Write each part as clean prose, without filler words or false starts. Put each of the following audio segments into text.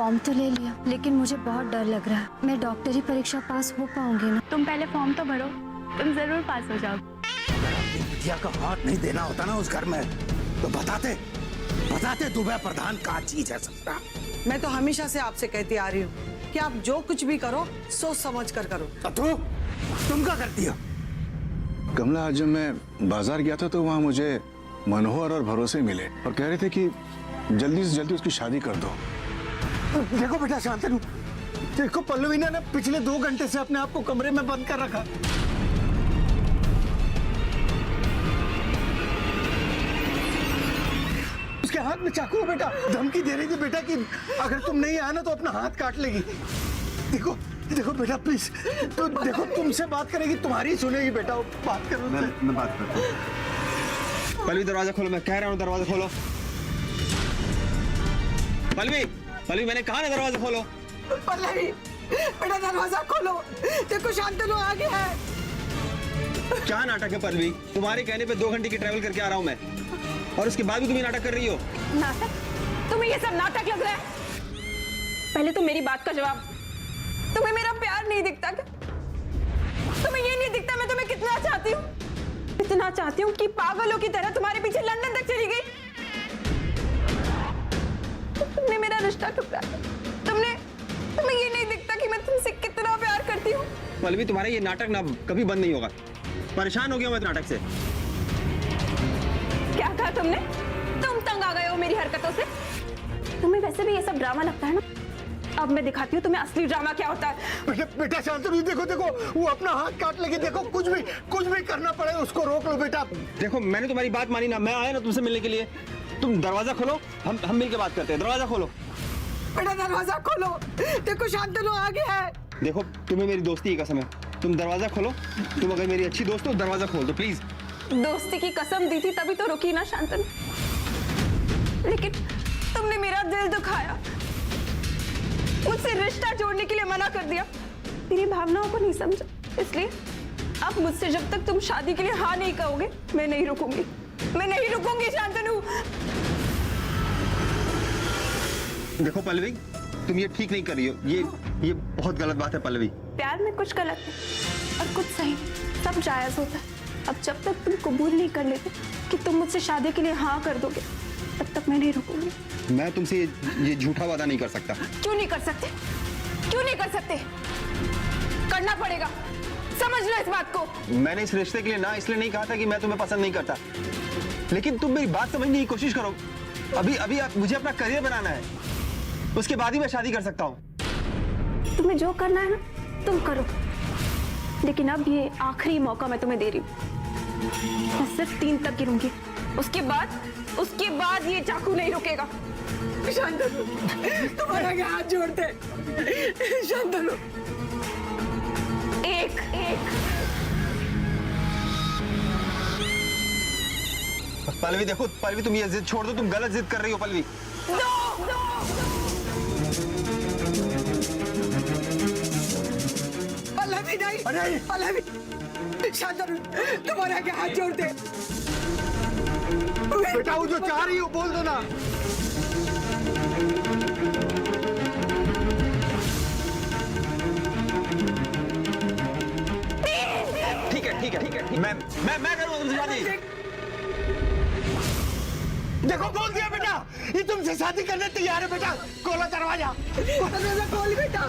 Form तो ले लिया, लेकिन मुझे बहुत डर लग रहा है। मैं डॉक्टरी परीक्षा पास हो पाऊंगी ना? तुम पहले फॉर्म तो भरो, तुम जरूर पास हो जाओगे। बिटिया का हाथ नहीं देना होता ना उस घर में तो बताते दुबे प्रधान का चीज है ससुरा। मैं तो हमेशा से आपसे कहती आ रही हूँ कि आप जो कुछ भी करो सोच समझ कर करो। तुम क्या करती हो? कमला, आज जब मैं बाजार गया था तो वहाँ मुझे मनोहर और भरोसे मिले और कह रहे थे कि जल्दी से जल्दी उसकी शादी कर दो। देखो बेटा शांतनु, देखो पल्लवी ने पिछले 2 घंटे से अपने आप को कमरे में बंद कर रखा। उसके हाथ में चाकू है बेटा, धमकी दे रही थी बेटा कि अगर तुम नहीं आना तो अपना हाथ काट लेगी। देखो देखो बेटा प्लीज, तो देखो तुमसे बात करेगी, तुम्हारी सुनेगी बेटा, बात करो। मैं बात करता हूँ। पल्लवी दरवाजा खोलो, मैं कह रहा हूँ दरवाजा खोलो। पल्लवी मैंने कहा ना दरवाजा खोलो। पल्लवी बेटा दरवाजा खोलो, देखो शांतनु आ गया है। क्या नाटक है पल्लवी? तुम्हारे कहने पे 2 घंटे की ट्रैवल करके आ रहा हूँ मैं, और उसके बाद भी तुम ये नाटक कर रही हो। नाटक? तुम्हें ये सब नाटक लग रहा है? पहले तो मेरी बात का जवाब, तुम्हें मेरा प्यार नहीं दिखता क्या? तुम्हें ये नहीं दिखता मैं तुम्हें कितना चाहती हूँ? इतना चाहती हूँ कि पागलों की तरह तुम्हारे पीछे लंदन तक चली गई। तुमने मेरा रिश्ता ठुकराया। तुम्हें ये नहीं दिखता कि मैं तुमसे कितना प्यार करती हूँ? पल्लवी तुम्हारा ये नाटक ना कभी बंद नहीं होगा। परेशान हो गया मैं इस नाटक से। क्या कहा तुमने? तुम तंग आ गए हो मेरी हरकतों से? तुम्हें वैसे भी ये सब ड्रामा लगता है ना? अब मैं दिखाती हूँ तुम्हें असली ड्रामा क्या होता है। बेटा शांतनु, देखो वो अपना हाथ काट लेगी। देखो कुछ भी करना पड़े उसको रोक लो बेटा। देखो मैंने तुम्हारी बात मानी ना, मैं आया ना तुमसे मिलने के लिए। तुम दरवाजा खोलो, हम मिलके बात करते हैं। दरवाजा खोलो बेटा दरवाजा खोलो, देखो शांतनु आ गया है। देखो तुम्हें मेरी दोस्ती की कसम है, तुम दरवाजा खोलो। तुम अगर मेरी अच्छी दोस्त हो दरवाजा खोल दो प्लीज। दोस्ती की कसम दी थी तभी तो रुकी ना शांतनु, लेकिन तुमने मेरा दिल दुखाया, मुझसे रिश्ता जोड़ने के लिए मना कर दिया, मेरी भावनाओं को नहीं समझा। इसलिए अब मुझसे जब तक तुम शादी के लिए हाँ नहीं कहोगे मैं नहीं रुकूंगी शांतनु। देखो पल्लवी, तुम ये ठीक नहीं कर रही हो। ये बहुत गलत बात है पल्लवी। प्यार में कुछ गलत है और कुछ सही, सब जायज होता है। अब जब तक तुम कबूल नहीं कर लेते कि तुम मुझसे शादी के लिए हाँ कर दोगे, तब तक मैं नहीं रुकूंगी। मैं तुमसे ये झूठा वादा नहीं कर सकता। क्यों नहीं कर सकते? करना पड़ेगा, समझ लो इस बात को। मैंने इस रिश्ते के लिए ना इसलिए नहीं कहा था कि मैं तुम्हें पसंद नहीं करता, लेकिन तुम मेरी बात समझने की कोशिश करो। अभी मुझे अपना करियर बनाना है, उसके बाद ही मैं शादी कर सकता हूँ। तुम्हें जो करना है ना तुम करो, लेकिन अब ये आखिरी मौका मैं तुम्हें दे रही हूँ। मैं सिर्फ 3 तक गिरूंगी, उसके बाद ये चाकू नहीं रुकेगा। शांतनु तुम्हारा क्या हाथ जोड़ते। शांतनु एक पल्लवी देखो, पल्लवी तुम ये जिद छोड़ दो, तुम गलत जिद कर रही हो पल्लवी। पल्लवी नहीं, पल्लवी शांतनु तुम्हारा क्या हाथ जोड़ते। बेटा वो जो चाह रही हो बोल दो ना। ठीक है मैं करूंगा तुमसे शादी। देखो बोल दिया बेटा, ये तुमसे शादी करने तैयार है बेटा। खोलो दरवाजा। खोल बेटा।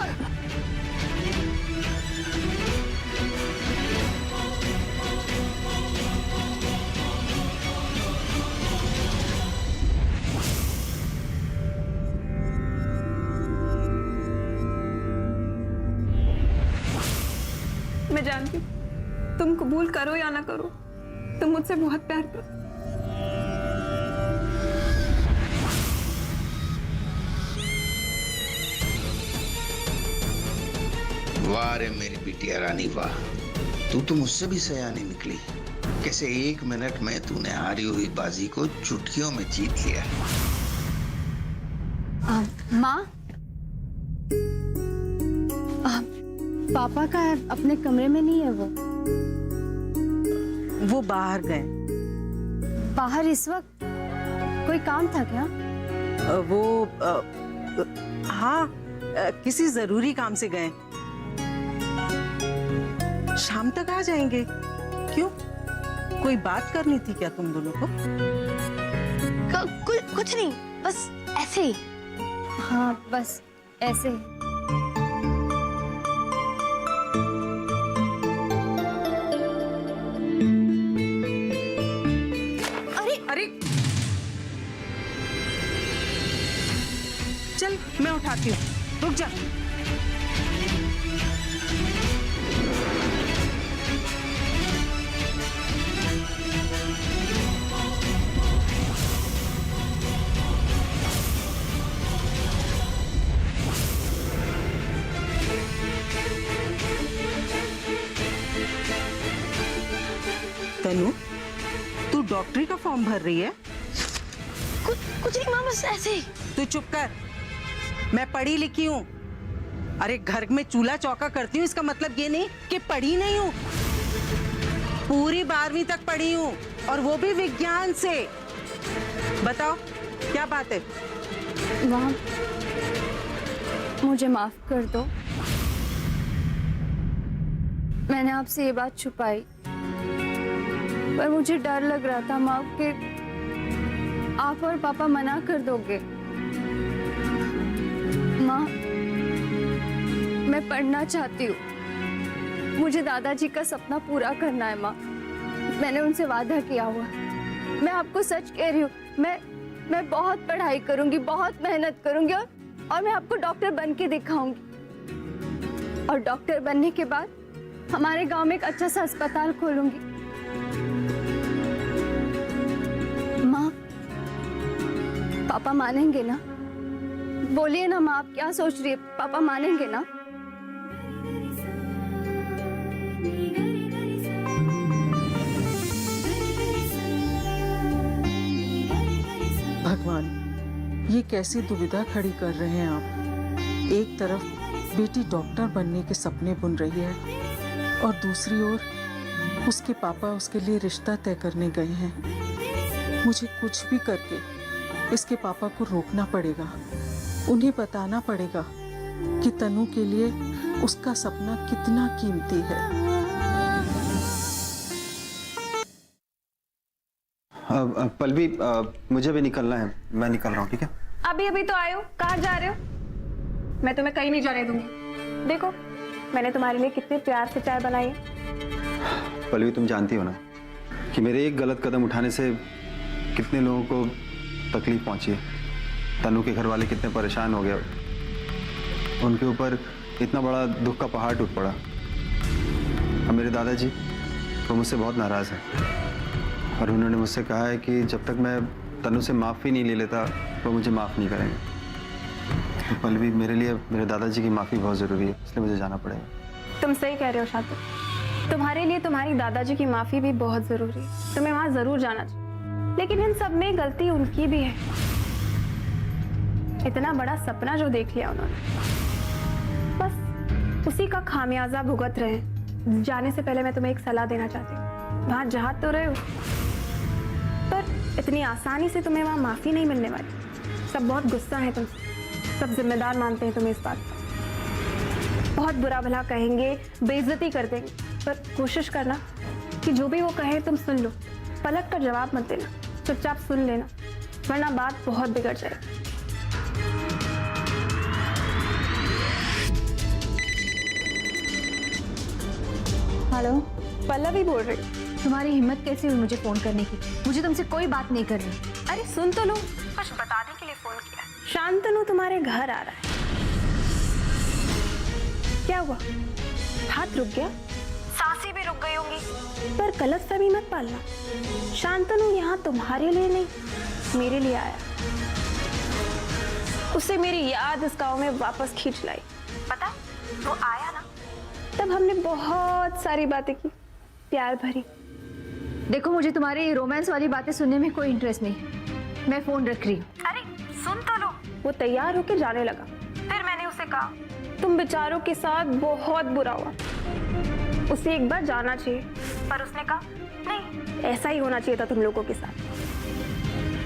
मैं जानती हूँ तुम कबूल करो या ना करो, तुम मुझसे बहुत प्यार करो। वाह रे मेरी बिटिया रानी वाह, तू तो मुझसे भी सयानी निकली। कैसे 1 मिनट में तूने हारी हुई बाजी को चुटकियों में जीत लिया। माँ, पापा का अपने कमरे में नहीं है वो बाहर गए। बाहर इस वक्त कोई काम था क्या? हाँ, किसी जरूरी काम से गए। शाम तक आ जाएंगे। क्यों, कोई बात करनी थी क्या तुम दोनों को? कुछ नहीं, बस ऐसे ही। हाँ, बस ऐसे ही। अरे चल, मैं उठाती हूँ, रुक जा। तनु, तू डॉक्टरी का फॉर्म भर रही है? कुछ नहीं माँ, बस ऐसे ही। तू चुप कर, मैं पढ़ी लिखी हूँ। अरे घर में चूल्हा चौका करती हूँ, इसका मतलब ये नहीं कि पढ़ी नहीं हूँ। पूरी 12वीं तक पढ़ी हूँ, और वो भी विज्ञान से। बताओ क्या बात है? माँ, मुझे माफ कर दो, मैंने आपसे ये बात छुपाई, पर मुझे डर लग रहा था माँ कि आप और पापा मना कर दोगे। माँ, मैं पढ़ना चाहती हूँ, मुझे दादाजी का सपना पूरा करना है माँ। मैंने उनसे वादा किया हुआ, मैं आपको सच कह रही हूँ। मैं बहुत पढ़ाई करूंगी, बहुत मेहनत करूंगी, और मैं आपको डॉक्टर बन के दिखाऊंगी। और डॉक्टर बनने के बाद हमारे गांव में एक अच्छा सा अस्पताल खोलूंगी। माँ, पापा मानेंगे ना? बोलिए ना माँ, आप क्या सोच रही है? पापा मानेंगे ना? भगवान, ये कैसी दुविधा खड़ी कर रहे हैं आप। एक तरफ बेटी डॉक्टर बनने के सपने बुन रही है, और दूसरी ओर उसके पापा उसके लिए रिश्ता तय करने गए हैं। मुझे कुछ भी करके इसके पापा को रोकना पड़ेगा। उन्हें बताना पड़ेगा कि तनु के लिए उसका सपना कितना कीमती है। पल्लवी, मुझे भी निकलना है, मैं निकल रहा हूँ, ठीक है? अभी तो आए हो, कहाँ जा रहे हो? मैं तुम्हें कहीं नहीं जाने दूंगी। देखो, मैंने तुम्हारे लिए कितने प्यार से चाय बनाई है। पल्लवी, तुम जानती हो ना कि मेरे एक गलत कदम उठाने से कितने लोगों को तकलीफ पहुंची है। तनु के घर वाले कितने परेशान हो गए, उनके ऊपर इतना बड़ा दुख का पहाड़ टूट पड़ा। और मेरे दादाजी वो मुझसे बहुत नाराज़ हैं, और उन्होंने मुझसे कहा है कि जब तक मैं तनु से माफ़ी नहीं ले लेता वो मुझे माफ़ नहीं करेंगे। तो पल्लवी, मेरे लिए मेरे दादाजी की माफ़ी बहुत ज़रूरी है, इसलिए मुझे जाना पड़ेगा। तुम सही कह रहे हो शांतनु, तुम्हारे लिए तुम्हारी दादाजी की माफी भी बहुत जरूरी है। तुम्हें वहां जरूर जाना चाहिए, लेकिन इन सब में गलती उनकी भी है। इतना बड़ा सपना जो देख लिया उन्होंने, बस उसी का खामियाजा भुगत रहे हैं। जाने से पहले मैं तुम्हें एक सलाह देना चाहती हूँ। वहां जा तो रहे हो, पर इतनी आसानी से तुम्हें वहां माफी नहीं मिलने वाली। सब बहुत गुस्सा है तुमसे, सब जिम्मेदार मानते हैं तुम्हें इस बात का। बहुत बुरा भला कहेंगे, बेइज्जती कर देंगे, पर कोशिश करना कि जो भी वो कहे तुम सुन लो। पलट कर जवाब मत देना, चुपचाप सुन लेना, वरना बात बहुत बिगड़ जाएगी। हेलो, पल्लवी बोल रही हूँ। तुम्हारी हिम्मत कैसे हुई मुझे फोन करने की? मुझे तुमसे कोई बात नहीं करनी। अरे सुन तो लो, कुछ बताने के लिए फोन किया। शांतनु तुम्हारे घर आ रहा है। क्या हुआ? हाथ रुक गया? सांसें भी रुक गई होंगी, पर गलतफहमी मत पालना। शांतनु यहाँ तुम्हारे लिए नहीं, मेरे लिए आया। उसे मेरी याद इस गांव में वापस खींच लाई। पता, वो आया ना, तब हमने बहुत सारी बातें की, प्यार भरी। देखो, मुझे तुम्हारी रोमांस वाली बातें सुनने में कोई इंटरेस्ट नहीं। मैं फोन रख रही हूँ। अरे सुन तो लो। वो तैयार होकर जाने लगा, फिर मैंने उसे कहा तुम बेचारों के साथ बहुत बुरा हुआ, उसे एक बार जाना चाहिए, पर उसने कहा नहीं, ऐसा ही होना चाहिए था तुम लोगों के साथ।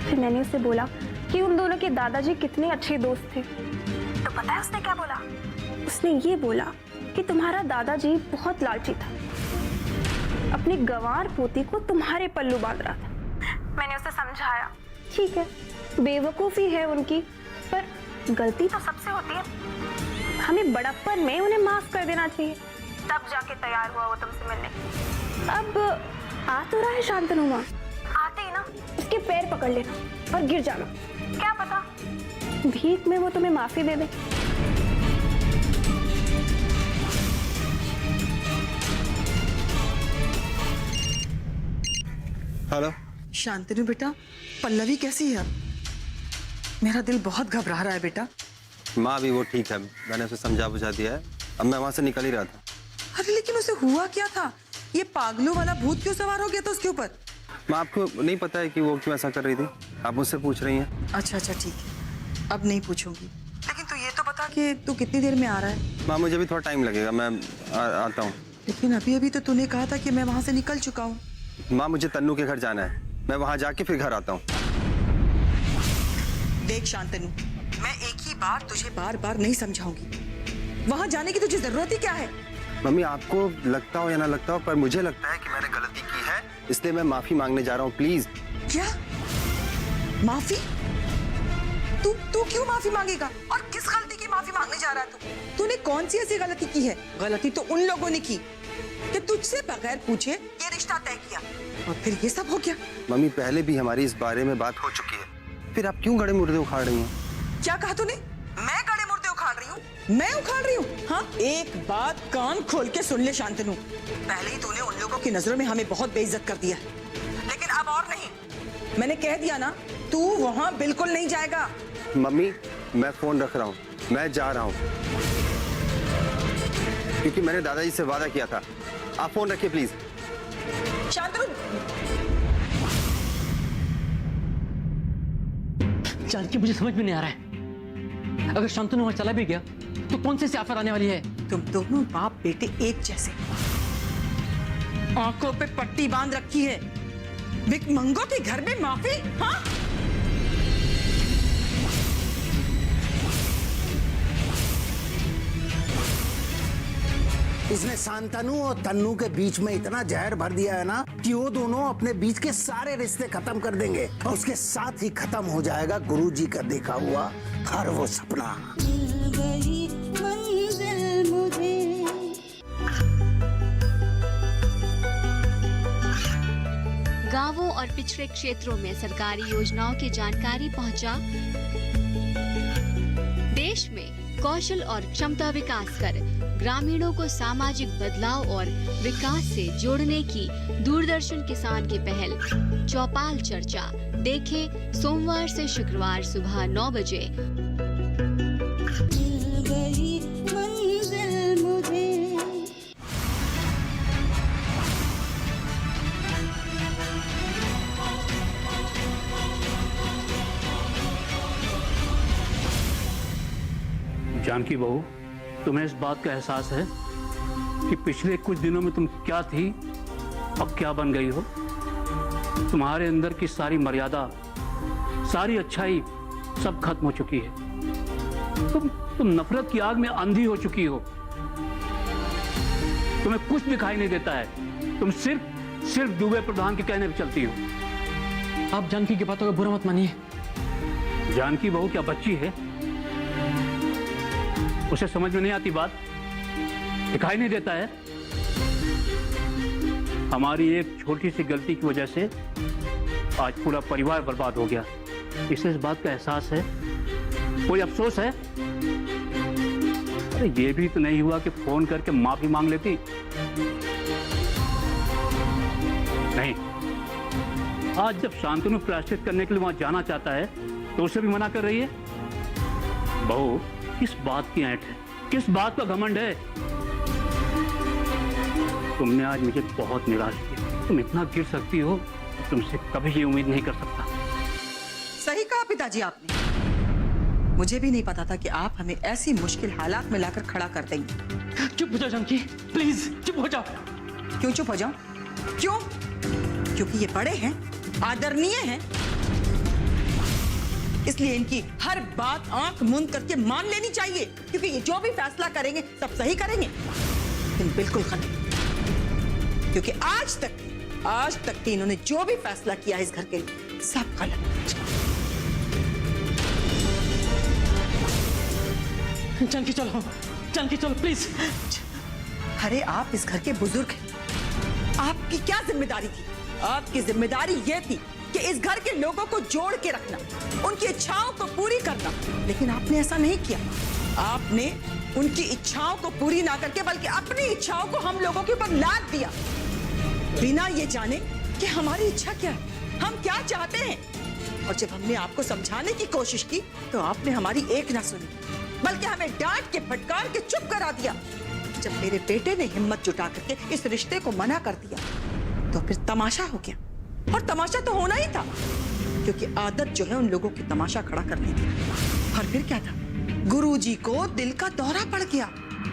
फिर मैंने उससे बोला कि उन दोनों के दादाजी कितने अच्छे दोस्त थे, तो पता है उसने क्या बोला? उसने ये बोला कि तुम्हारा दादाजी बहुत लालची था, अपनी गंवार पोती को तुम्हारे पल्लू बांध रहा था। मैंने उसे समझाया, ठीक है बेवकूफ़ी है उनकी, पर गलती तो सबसे होती है, हमें बड़प्पन में उन्हें माफ कर देना चाहिए। तब जाके तैयार हुआ वो तुमसे मिलने। अब आ तो रहा है शांतनु माँ, आते ही ना उसके पैर पकड़ लेना और गिर जाना, क्या पता भीख में वो तुम्हें माफी दे दे। हेलो शांतनु बेटा, पल्लवी कैसी है? मेरा दिल बहुत घबरा रहा है बेटा। माँ भी वो ठीक है, मैंने उसे समझा बुझा दिया है। अब मैं वहां से निकल ही रहा था। अरे लेकिन उसे हुआ क्या था? ये पागलों वाला भूत क्यों सवार हो गया था उसके ऊपर? माँ आपको नहीं पता है कि वो क्यों ऐसा कर रही थी? आप मुझसे पूछ रही हैं। अच्छा ठीक है, अब नहीं पूछूंगी, लेकिन तू ये तो बता कि तू कितनी देर में आ रहा है? माँ मुझे भी थोड़ा टाइम लगेगा, मैं आता हूँ। लेकिन अभी तो तूने कहा था कि मैं वहां से निकल चुका हूँ। माँ मुझे तन्नू के घर जाना है, मैं वहां जाके फिर घर आता हूँ। देख शांतनु, मैं एक ही बार तुझे बार नहीं समझाऊंगी, वहां जाने की तुझे जरूरत ही क्या है? मम्मी आपको लगता हो या ना लगता हो, पर मुझे लगता है कि मैंने गलती की है, इसलिए मैं माफी मांगने जा रहा हूँ, प्लीज। क्या माफी? तू क्यों माफी मांगेगा और किस गलती की माफी मांगने जा रहा है तू? तूने कौन सी ऐसी गलती की है? गलती तो उन लोगों ने की कि तुझसे बगैर पूछे ये रिश्ता तय किया, और फिर ये सब हो गया। मम्मी पहले भी हमारी इस बारे में बात हो चुकी है, फिर आप क्यों गड़े मुर्दे उखाड़ रही हैं? क्या कहा तूने? मैं गड़े मुर्दे उखाड़ रही हूँ? मैं उखाड़ रही हूँ? हाँ, एक बात कान खोल के सुन ले शांतनु, पहले ही तूने उन लोगों की नजरों में हमें बहुत बेइज्जत कर दिया, लेकिन अब और नहीं। मैंने कह दिया ना, तू वहां बिल्कुल नहीं जाएगा। मम्मी मैं फोन रख रहा हूँ, मैं जा रहा हूँ, क्योंकि मैंने दादाजी से वादा किया था। आप फोन रखिए प्लीज। शांतनु, जानकी मुझे समझ में नहीं आ रहा है, अगर शांतनु वहां चला भी गया तो कौन सी आफत आने वाली है? तुम दोनों बाप बेटे एक जैसे, आंखों पे पट्टी बांध रखी है। भिखमंगों के घर में माफी? हाँ, इसने शांतनु और तन्नू के बीच में इतना जहर भर दिया है ना कि वो दोनों अपने बीच के सारे रिश्ते खत्म कर देंगे, और उसके साथ ही खत्म हो जाएगा गुरुजी का देखा हुआ हर वो सपना। गांवों और पिछड़े क्षेत्रों में सरकारी योजनाओं की जानकारी पहुंचा। देश में कौशल और क्षमता विकास कर ग्रामीणों को सामाजिक बदलाव और विकास से जोड़ने की दूरदर्शन किसान की पहल चौपाल चर्चा देखें सोमवार से शुक्रवार सुबह 9 बजे। जानकी बहू, तुम्हें इस बात का एहसास है कि पिछले कुछ दिनों में तुम क्या थी और क्या बन गई हो? तुम्हारे अंदर की सारी मर्यादा, सारी अच्छाई सब खत्म हो चुकी है। तुम नफरत की आग में अंधी हो चुकी हो। तुम्हें कुछ दिखाई नहीं देता है, तुम सिर्फ दुबे प्रधान के कहने पर चलती हो। आप जानकी की बातों का बुरा मत मानिए। जानकी बहू क्या बच्ची है? उसे समझ में नहीं आती बात? दिखाई नहीं देता है? हमारी एक छोटी सी गलती की वजह से आज पूरा परिवार बर्बाद हो गया। इसे इस बात का एहसास है? कोई अफसोस है? अरे ये भी तो नहीं हुआ कि फोन करके माफी मांग लेती? नहीं, आज जब शांतनु प्रायश्चित करने के लिए वहां जाना चाहता है तो उसे भी मना कर रही है। बहू, किस बात की ऐंठ है? किस बात का घमंड है? तुमने आज मुझे बहुत निराश किया। तुम इतना गिर सकती हो, तुमसे कभी ये उम्मीद नहीं कर सकता। सही कहा पिताजी आपने। मुझे भी नहीं पता था कि आप हमें ऐसी मुश्किल हालात में लाकर खड़ा कर देंगे। चुप हो जाओ जानकी, प्लीज चुप हो जाओ। क्यों चुप हो जाऊं? क्यों? क्योंकि ये बड़े हैं, आदरणीय हैं। इसलिए इनकी हर बात आंख मूंद करके मान लेनी चाहिए, क्योंकि ये जो भी फैसला करेंगे सब सही करेंगे, लेकिन बिल्कुल गलत, क्योंकि आज तक कि इन्होंने जो भी फैसला किया है इस घर के लिए सब गलत। चल के चलो प्लीज। अरे आप इस घर के बुजुर्ग हैं, आपकी क्या जिम्मेदारी थी? आपकी जिम्मेदारी यह थी कि इस घर के लोगों को जोड़ के रखना, उनकी इच्छाओं को पूरी करना, लेकिन आपने ऐसा नहीं किया। आपने उनकी इच्छाओं को पूरी ना करके बल्कि अपनी इच्छाओं को हम लोगों के ऊपर लाद दिया, बिना ये जाने कि हमारी इच्छा क्या है, हम क्या चाहते हैं। और जब हमने आपको समझाने की कोशिश की तो आपने हमारी एक ना सुनी, बल्कि हमें डांट के फटकार के चुप करा दिया। जब मेरे बेटे ने हिम्मत जुटा करके इस रिश्ते को मना कर दिया तो फिर तमाशा हो गया, और तमाशा तो होना ही था, क्योंकि आदत जो है उन लोगों की तमाशा खड़ा करने की। और फिर क्या था, गुरुजी को दिल का दौरा पड़ गया,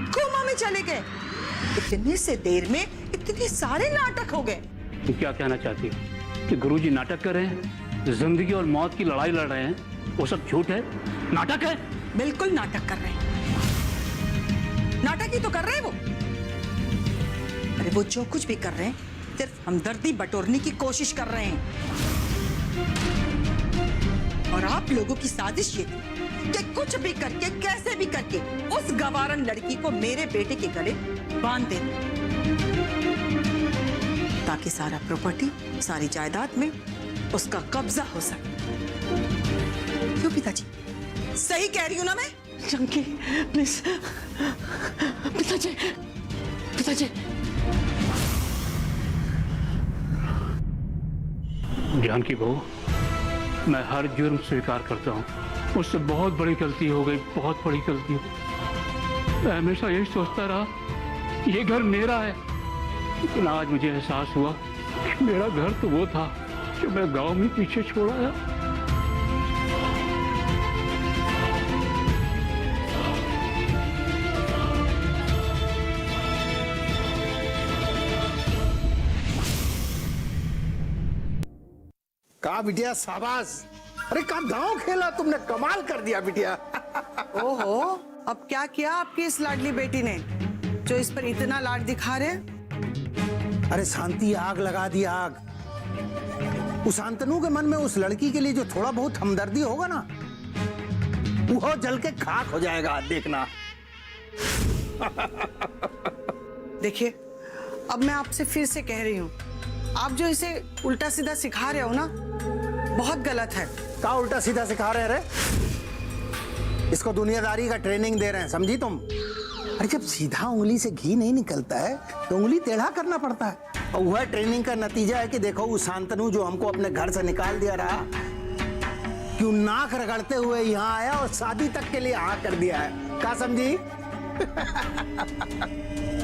कोमा में चले गए। इतने से देर में इतने सारे नाटक हो गए। तुम क्या कहना चाहती हो कि गुरुजी नाटक कर रहे हैं, जिंदगी और मौत की लड़ाई लड़ रहे हैं? वो सब झूठ है, नाटक है। बिल्कुल नाटक कर रहे हैं, नाटक ही तो कर रहे हैं वो। अरे वो जो कुछ भी कर रहे हैं सिर्फ हमदर्दी बटोरने की कोशिश कर रहे हैं, और आप लोगों की साजिश ये थी कि कुछ भी करके कैसे भी करके उस गवारन लड़की को मेरे बेटे के गले बांध दे, ताकि सारा प्रॉपर्टी, सारी जायदाद में उसका कब्जा हो सके। क्यों पिताजी, सही कह रही हूं ना मैं? चंकी प्लीज। पिताजी पिताजी। जानकी बहू, मैं हर जुर्म स्वीकार करता हूँ, मुझसे बहुत बड़ी गलती हो गई, बहुत बड़ी गलती हो गई। मैं हमेशा यही सोचता रहा ये घर मेरा है, लेकिन आज मुझे एहसास हुआ कि मेरा घर तो वो था जो मैं गांव में पीछे छोड़ आया। कहा बिटिया, शाबाश। अरे कहा गांव खेला तुमने, कमाल कर दिया बिटिया। ओहो, अब क्या किया आपकी इस लाडली बेटी ने जो इस पर इतना लाड दिखा रहे? अरे शांति, आग लगा दी आग। उस शांतनु के मन में उस लड़की के लिए जो थोड़ा बहुत हमदर्दी होगा ना, वो जल के खाक हो जाएगा, देखना। देखिए, अब मैं आपसे फिर से कह रही हूँ, आप जो इसे उल्टा सीधा सिखा रहे हो ना, बहुत गलत है। क्या उल्टा सीधा सिखा रहे रे? इसको दुनियादारी का ट्रेनिंग दे रहे हैं, समझी तुम? अरे जब सीधा उंगली से घी नहीं निकलता है तो उंगली टेढ़ा करना पड़ता है, और वह ट्रेनिंग का नतीजा है कि देखो उस शांतनु जो हमको अपने घर से निकाल दिया रहा, क्यों नाक रगड़ते हुए यहाँ आया और शादी तक के लिए हाँ कर दिया है। क्या समझी?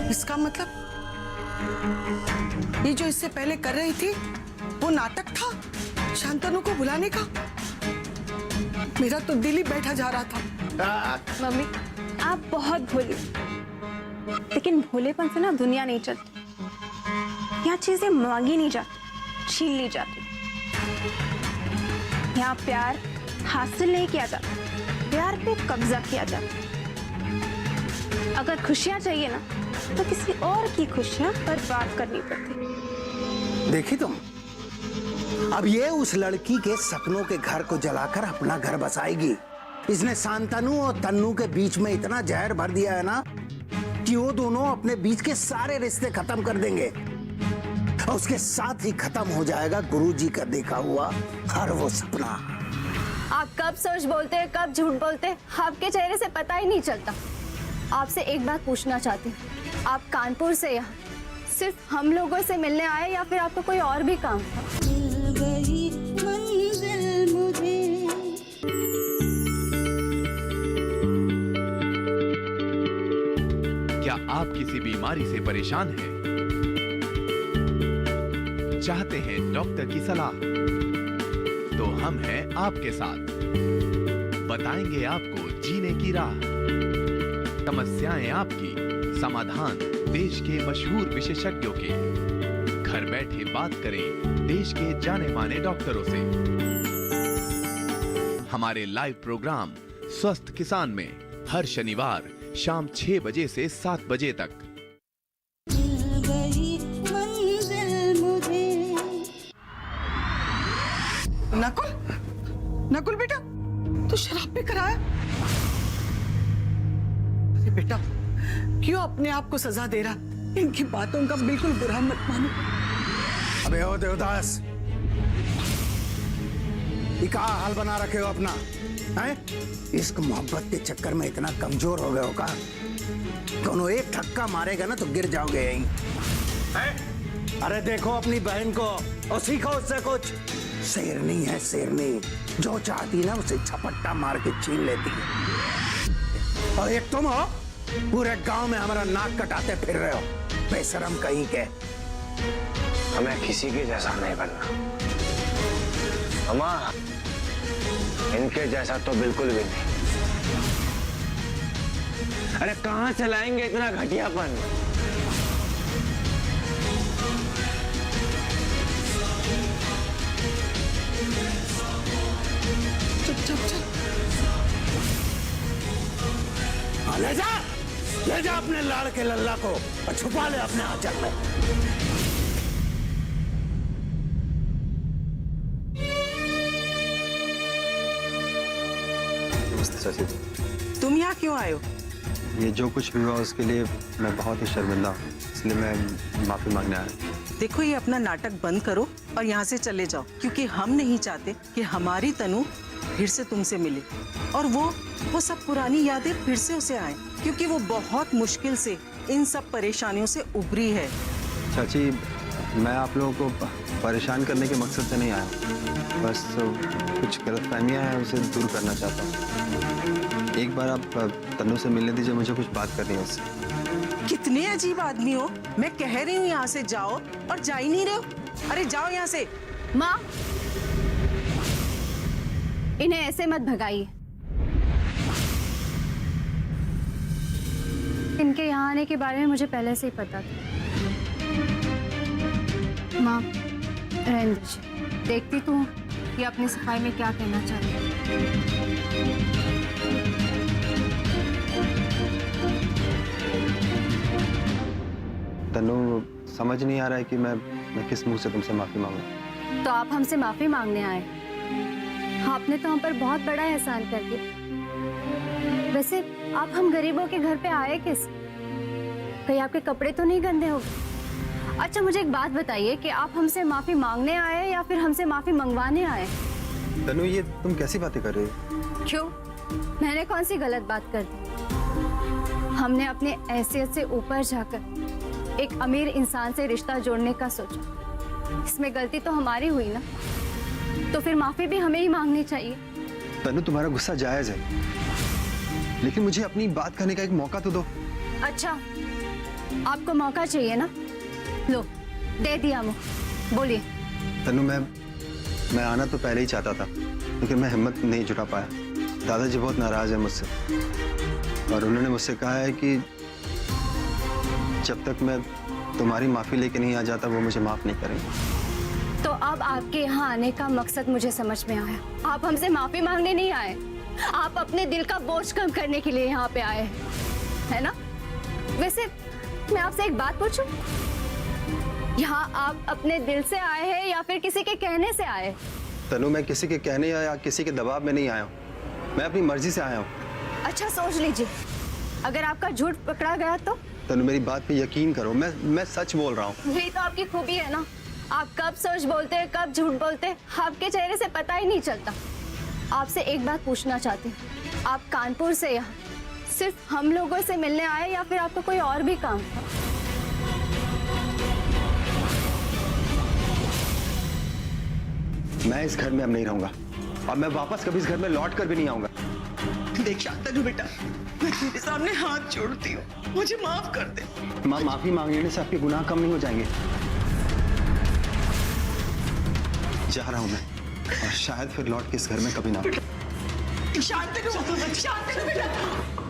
इसका मतलब ये जो इससे पहले कर रही थी वो नाटक था शांतनु को बुलाने का? मेरा तो दिल ही बैठा जा रहा था। मम्मी, आप बहुत भोली, लेकिन भोलेपन से ना दुनिया नहीं चलती। यहाँ चीजें मांगी नहीं जाती, छीन ली जाती। यहाँ प्यार हासिल नहीं किया जाता, प्यार पे कब्जा किया जाता। अगर खुशियां चाहिए ना तो किसी और की खुशियां बर्बाद करनी पड़ती। देखी तुम, अब ये उस लड़की के सपनों के घर को जलाकर अपना घर बसाएगी। इसने शांतनु और तन्नू के बीच में इतना जहर भर दिया है ना कि वो दोनों अपने बीच के सारे रिश्ते खत्म कर देंगे, और उसके साथ ही खत्म हो जाएगा गुरुजी का देखा हुआ हर वो सपना। आप कब सच बोलते हैं, कब झूठ बोलते हैं, आपके चेहरे से पता ही नहीं चलता। आपसे एक बात पूछना चाहती हूँ, आप कानपुर से यहाँ सिर्फ हम लोगों से मिलने आए या फिर आपको कोई और भी काम था? क्या आप किसी बीमारी से परेशान हैं? चाहते हैं डॉक्टर की सलाह? तो हम हैं आपके साथ, बताएंगे आपको जीने की राह। समस्याएं आपकी, समाधान देश के मशहूर विशेषज्ञों के। घर बैठे बात करें देश के जाने माने डॉक्टरों से। हमारे लाइव प्रोग्राम स्वस्थ किसान में हर शनिवार शाम 6 बजे से 7 बजे तक। नकुल, नकुल बेटा, तू शराब पे कराया? अरे बेटा, क्यों अपने आप को सजा दे रहा? इनकी बातों का बिल्कुल बुरा मत मानो। अबे ओ देवदास, ये क्या हाल बना रखे हो अपना? हैं? इश्क मोहब्बत के चक्कर में इतना कमजोर हो गए हो का? दोनों एक धक्का मारेगा ना तो गिर जाओगे यहीं। हैं? अरे देखो अपनी बहन को और सीखो उससे कुछ। शेरनी है शेरनी, जो चाहती ना उसे झपट्टा मार के छीन लेती है। और एक तुम हो, पूरे गांव में हमारा नाक कटाते फिर रहे हो, बेशरम कहीं के। हमें किसी के जैसा नहीं बनना अम्मा, इनके जैसा तो बिल्कुल भी नहीं। अरे कहां से लाएंगे इतना घटियापन? ले जा अपने लाड़ के लल्ला को और छुपा ले अपने आंचल में। चाची, तुम यहाँ क्यों आए हो? ये जो कुछ भी हुआ उसके लिए मैं बहुत ही शर्मिंदा हूँ, इसलिए मैं माफी मांगने आया। देखो, ये अपना नाटक बंद करो और यहाँ से चले जाओ, क्योंकि हम नहीं चाहते कि हमारी तनु फिर से तुमसे मिले और वो सब पुरानी यादें फिर से उसे आए, क्योंकि वो बहुत मुश्किल से इन सब परेशानियों से उभरी है। चाची, मैं आप लोगों को परेशान करने के मकसद से नहीं आया, बस कुछ गलतफहमियां हैं उसे दूर करना चाहता हूँ। एक बार आप तनु से मिलने दीजिए, मुझे कुछ बात करनी है उससे। कितने अजीब आदमी हो, मैं कह रही हूँ यहाँ से जाओ और जा ही नहीं रहे हो। अरे जाओ यहाँ से। माँ, इन्हें ऐसे मत भगाइए। इनके यहाँ आने के बारे में मुझे पहले से ही पता था। माँ, रहने दीजिए, देखती तू ये अपनी सफाई में क्या कहना चाहती है। तनु, समझ नहीं आ रहा है कि मैं किस मुंह से तुमसे माफी मांगूं। तो आप हमसे माफी मांगने आए? आपने तो हम पर बहुत बड़ा एहसान कर दिया। वैसे आप हम गरीबों के घर पे आए किस? कहीं आपके कपड़े तो नहीं गंदे हो गए? अच्छा, मुझे एक बात बताइए कि आप हमसे माफी मांगने आए या फिर हमसे माफी मंगवाने आए? तनु, ये तुम कैसी बातें कर रही हो? क्यों, मैंने कौन सी गलत बात कर दी? हमने अपने हैसियत से ऊपर जाकर एक अमीर इंसान से रिश्ता जोड़ने का सोचा, इसमें गलती तो हमारी हुई ना, तो फिर माफी भी हमें ही मांगनी चाहिए। तनु, तुम्हारा गुस्सा जायज है, लेकिन मुझे अपनी बात कहने का एक मौका तो दो। अच्छा, आपको मौका चाहिए ना, लो दे दिया मुझे, बोलिए। तनु, मैं आना तो पहले ही चाहता था, लेकिन मैं हिम्मत नहीं जुटा पाया। दादाजी बहुत नाराज है मुझसे और उन्होंने मुझसे कहा है कि जब तक मैं तुम्हारी माफी लेके नहीं आ जाता वो मुझे माफ नहीं करेंगे। तो अब आपके यहाँ आने का मकसद मुझे समझ में आया। आप हमसे माफी मांगने नहीं आए, आप अपने दिल का बोझ कम करने के लिए यहाँ पे आए, है ना? वैसे मैं आपसे एक बात पूछूं, यहाँ आप अपने दिल से आए हैं या फिर किसी के कहने से आए? तनु, मैं किसी के कहने या किसी के दबाव में नहीं आया हूँ, मैं अपनी मर्जी से आया हूँ। अच्छा, सोच लीजिए, अगर आपका झूठ पकड़ा गया तो? तनु, मेरी बात पे यकीन करो, मैं सच बोल रहा हूँ। यही तो आपकी खूबी है ना, आप कब सच बोलते हैं कब झूठ बोलते हैं, आपके चेहरे से पता ही नहीं चलता। आपसे एक बात पूछना चाहती हूँ, आप कानपुर से यहाँ सिर्फ हम लोगों से मिलने आए या फिर आपको कोई और भी काम था? मैं इस घर में अब नहीं रहूंगा और मैं वापस कभी इस घर में लौट कर भी नहीं आऊंगा। देख शांतनु बेटा, मैं तेरे सामने हाथ जोड़ती हूँ, मुझे माफ कर दे। माँ, माफी मांग लेने से आपके गुनाह कम नहीं हो जाएंगे। जा रहा हूँ मैं और शायद फिर लौट के इस घर में कभी ना। शांतनु बेटा।